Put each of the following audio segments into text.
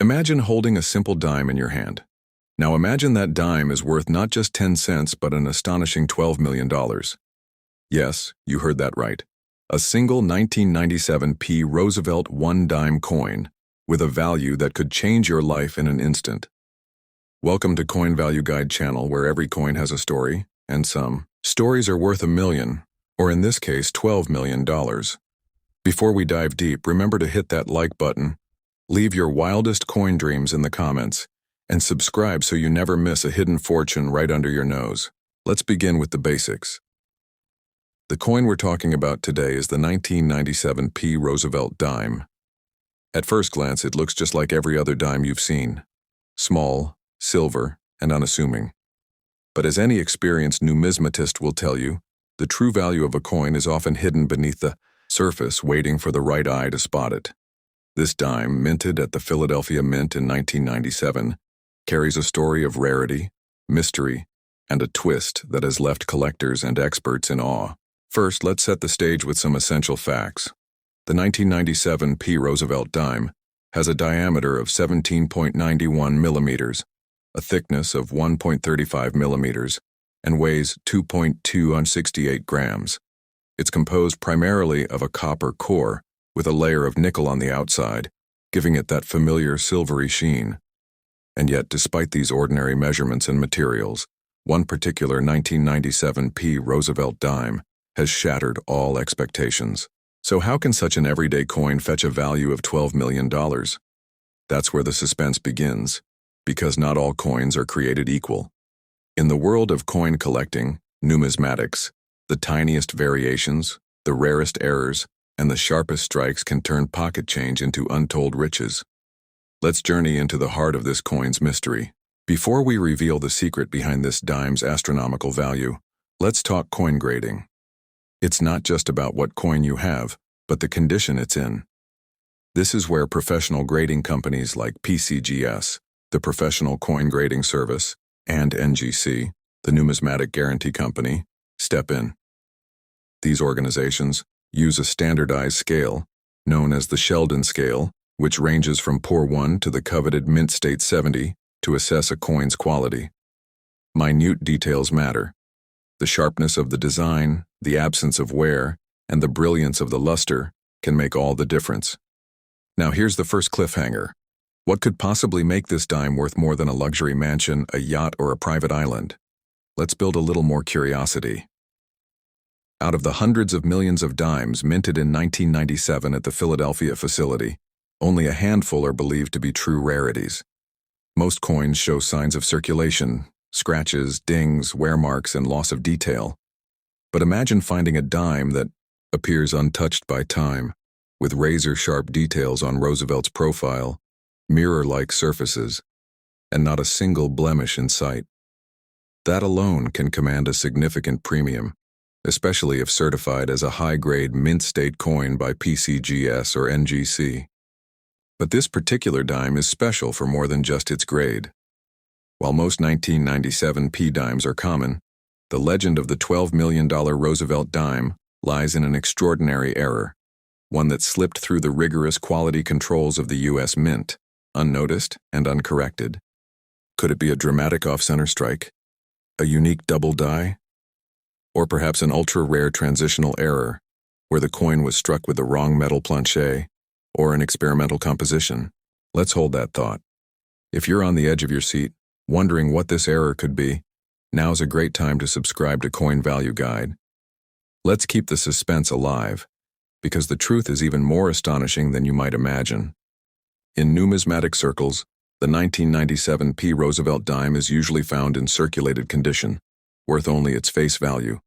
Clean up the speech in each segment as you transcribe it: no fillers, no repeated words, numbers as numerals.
Imagine holding a simple dime in your hand. Now imagine that dime is worth not just 10 cents but an astonishing $12 million. Yes, you heard that right. A single 1997 P Roosevelt one-dime coin with a value that could change your life in an instant. Welcome to Coin Value Guide channel, where every coin has a story, and some stories are worth $1 million, or in this case $12 million. Before we dive deep, remember to hit that like button, leave your wildest coin dreams in the comments, and subscribe so you never miss a hidden fortune right under your nose. Let's begin with the basics. The coin we're talking about today is the 1997 P Roosevelt Dime. At first glance, it looks just like every other dime you've seen. Small, silver, and unassuming. But as any experienced numismatist will tell you, the true value of a coin is often hidden beneath the surface, waiting for the right eye to spot it. This dime, minted at the Philadelphia Mint in 1997, carries a story of rarity, mystery, and a twist that has left collectors and experts in awe. First, let's set the stage with some essential facts. The 1997 P Roosevelt Dime has a diameter of 17.91 millimeters, a thickness of 1.35 millimeters, and weighs 2.268 grams. It's composed primarily of a copper core with a layer of nickel on the outside, giving it that familiar silvery sheen. And yet, despite these ordinary measurements and materials, one particular 1997 P Roosevelt Dime has shattered all expectations. So how can such an everyday coin fetch a value of $12 million? That's where the suspense begins, because not all coins are created equal. In the world of coin collecting, numismatics, the tiniest variations, the rarest errors, and the sharpest strikes can turn pocket change into untold riches. Let's journey into the heart of this coin's mystery. Before we reveal the secret behind this dime's astronomical value, let's talk coin grading. It's not just about what coin you have, but the condition it's in. This is where professional grading companies like PCGS, the Professional Coin Grading Service, and NGC, the Numismatic Guarantee Company, step in. These organizations use a standardized scale, known as the Sheldon scale, which ranges from Poor 1 to the coveted Mint State 70, to assess a coin's quality. Minute details matter. The sharpness of the design, the absence of wear, and the brilliance of the luster can make all the difference. Now here's the first cliffhanger. What could possibly make this dime worth more than a luxury mansion, a yacht, or a private island? Let's build a little more curiosity. Out of the hundreds of millions of dimes minted in 1997 at the Philadelphia facility, only a handful are believed to be true rarities. Most coins show signs of circulation, scratches, dings, wear marks, and loss of detail. But imagine finding a dime that appears untouched by time, with razor-sharp details on Roosevelt's profile, mirror-like surfaces, and not a single blemish in sight. That alone can command a significant premium, especially if certified as a high-grade Mint State coin by PCGS or NGC. But this particular dime is special for more than just its grade. While most 1997 P dimes are common, the legend of the $12 million Roosevelt dime lies in an extraordinary error, one that slipped through the rigorous quality controls of the U.S. Mint, unnoticed and uncorrected. Could it be a dramatic off-center strike, a unique double die, or perhaps an ultra-rare transitional error, where the coin was struck with the wrong metal plancher, or an experimental composition? Let's hold that thought. If you're on the edge of your seat, wondering what this error could be, now's a great time to subscribe to Coin Value Guide. Let's keep the suspense alive, because the truth is even more astonishing than you might imagine. In numismatic circles, the 1997 P Roosevelt dime is usually found in circulated condition, worth only its face value.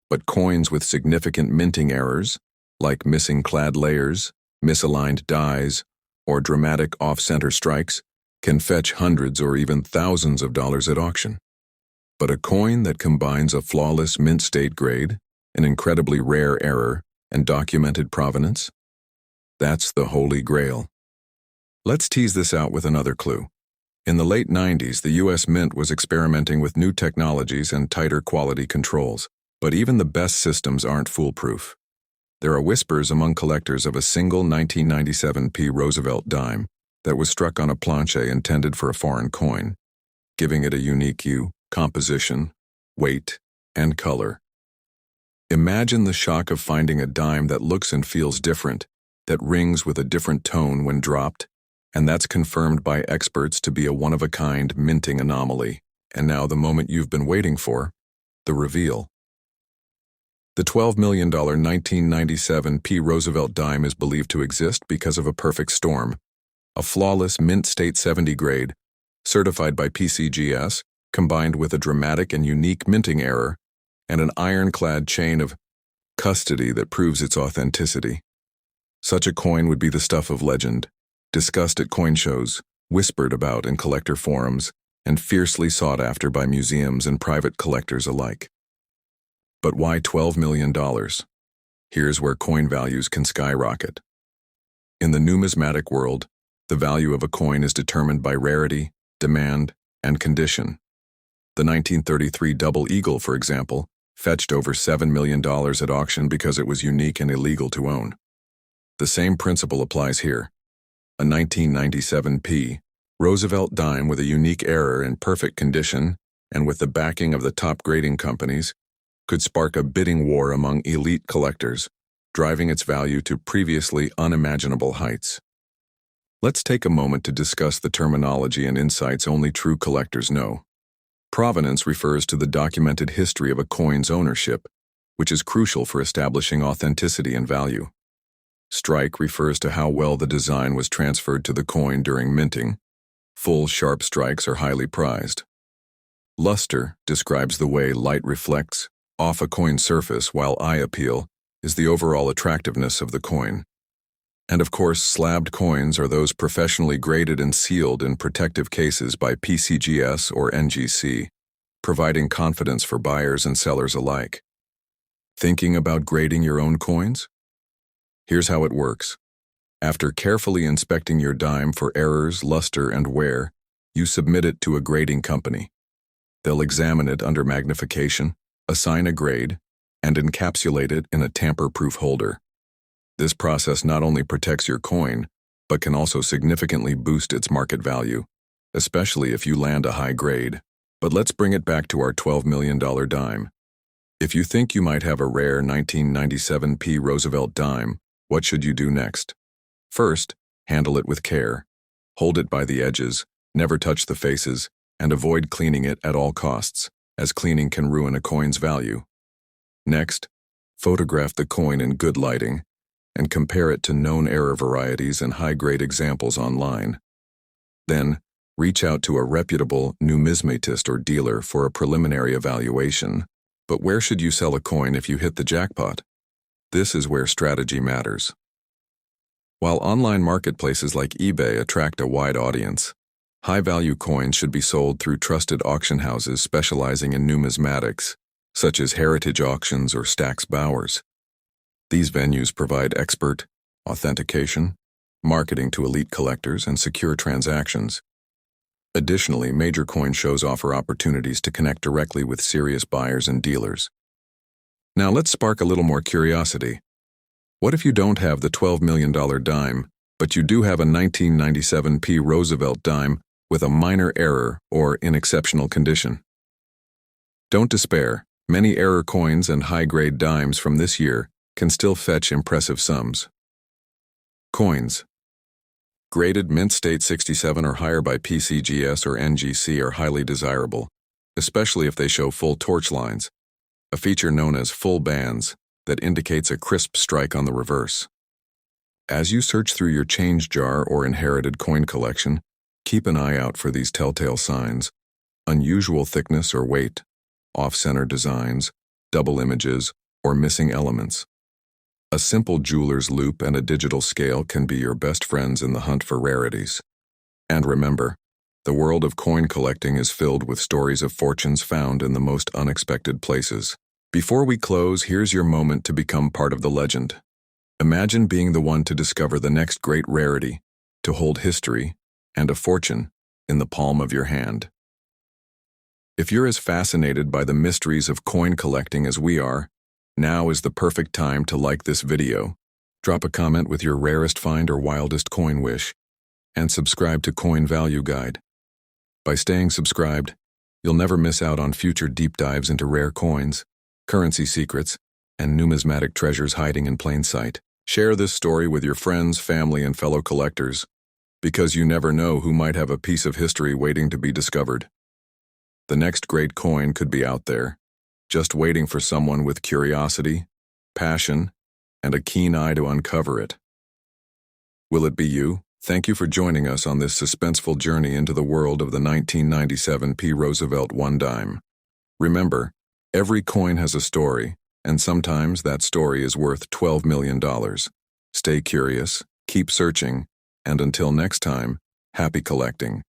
But coins with significant minting errors, like missing clad layers, misaligned dies, or dramatic off-center strikes, can fetch hundreds or even thousands of dollars at auction. But a coin that combines a flawless Mint State grade, an incredibly rare error, and documented provenance? That's the Holy Grail. Let's tease this out with another clue. In the late 90s, the U.S. Mint was experimenting with new technologies and tighter quality controls, but even the best systems aren't foolproof. There are whispers among collectors of a single 1997 P Roosevelt dime that was struck on a planche intended for a foreign coin, giving it a unique hue, composition, weight, and color. Imagine the shock of finding a dime that looks and feels different, that rings with a different tone when dropped, and that's confirmed by experts to be a one-of-a-kind minting anomaly. And now the moment you've been waiting for, the reveal. The $12 million 1997 P Roosevelt Dime is believed to exist because of a perfect storm, a flawless mint state 70 grade, certified by PCGS, combined with a dramatic and unique minting error, and an ironclad chain of custody that proves its authenticity. Such a coin would be the stuff of legend, discussed at coin shows, whispered about in collector forums, and fiercely sought after by museums and private collectors alike. But why $12 million? Here's where coin values can skyrocket. In the numismatic world, the value of a coin is determined by rarity, demand, and condition. The 1933 Double Eagle, for example, fetched over $7 million at auction because it was unique and illegal to own. The same principle applies here. A 1997 P Roosevelt Dime with a unique error in perfect condition and with the backing of the top grading companies could spark a bidding war among elite collectors, driving its value to previously unimaginable heights. Let's take a moment to discuss the terminology and insights only true collectors know. Provenance refers to the documented history of a coin's ownership, which is crucial for establishing authenticity and value. Strike refers to how well the design was transferred to the coin during minting. Full, sharp strikes are highly prized. Luster describes the way light reflects off a coin surface, while eye appeal is the overall attractiveness of the coin. And of course, slabbed coins are those professionally graded and sealed in protective cases by PCGS or NGC, providing confidence for buyers and sellers alike. Thinking about grading your own coins? Here's how it works. After carefully inspecting your dime for errors, luster, and wear, you submit it to a grading company. They'll examine it under magnification, assign a grade, and encapsulate it in a tamper-proof holder. This process not only protects your coin, but can also significantly boost its market value, especially if you land a high grade. But let's bring it back to our $12 million dime. If you think you might have a rare 1997 P Roosevelt dime, what should you do next? First, handle it with care. Hold it by the edges, never touch the faces, and avoid cleaning it at all costs, as cleaning can ruin a coin's value. Next, photograph the coin in good lighting and compare it to known error varieties and high-grade examples online. Then, reach out to a reputable numismatist or dealer for a preliminary evaluation. But where should you sell a coin if you hit the jackpot? This is where strategy matters. While online marketplaces like eBay attract a wide audience, high-value coins should be sold through trusted auction houses specializing in numismatics, such as Heritage Auctions or Stack's Bowers. These venues provide expert authentication, marketing to elite collectors, and secure transactions. Additionally, major coin shows offer opportunities to connect directly with serious buyers and dealers. Now let's spark a little more curiosity. What if you don't have the $12 million dime, but you do have a 1997 P Roosevelt dime with a minor error or in exceptional condition? Don't despair. Many error coins and high-grade dimes from this year can still fetch impressive sums. Coins. Graded mint state 67 or higher by PCGS or NGC are highly desirable, especially if they show full torch lines, a feature known as full bands that indicates a crisp strike on the reverse. As you search through your change jar or inherited coin collection, keep an eye out for these telltale signs: unusual thickness or weight, off-center designs, double images, or missing elements. A simple jeweler's loop and a digital scale can be your best friends in the hunt for rarities. And remember, the world of coin collecting is filled with stories of fortunes found in the most unexpected places. Before we close, here's your moment to become part of the legend. Imagine being the one to discover the next great rarity, to hold history and a fortune in the palm of your hand. If you're as fascinated by the mysteries of coin collecting as we are, now is the perfect time to like this video, drop a comment with your rarest find or wildest coin wish, and subscribe to Coin Value Guide. By staying subscribed, you'll never miss out on future deep dives into rare coins, currency secrets, and numismatic treasures hiding in plain sight. Share this story with your friends, family, and fellow collectors, because you never know who might have a piece of history waiting to be discovered. The next great coin could be out there, just waiting for someone with curiosity, passion, and a keen eye to uncover it. Will it be you? Thank you for joining us on this suspenseful journey into the world of the 1997 P Roosevelt Dime. Remember, every coin has a story, and sometimes that story is worth $12 million. Stay curious, keep searching, and until next time, happy collecting.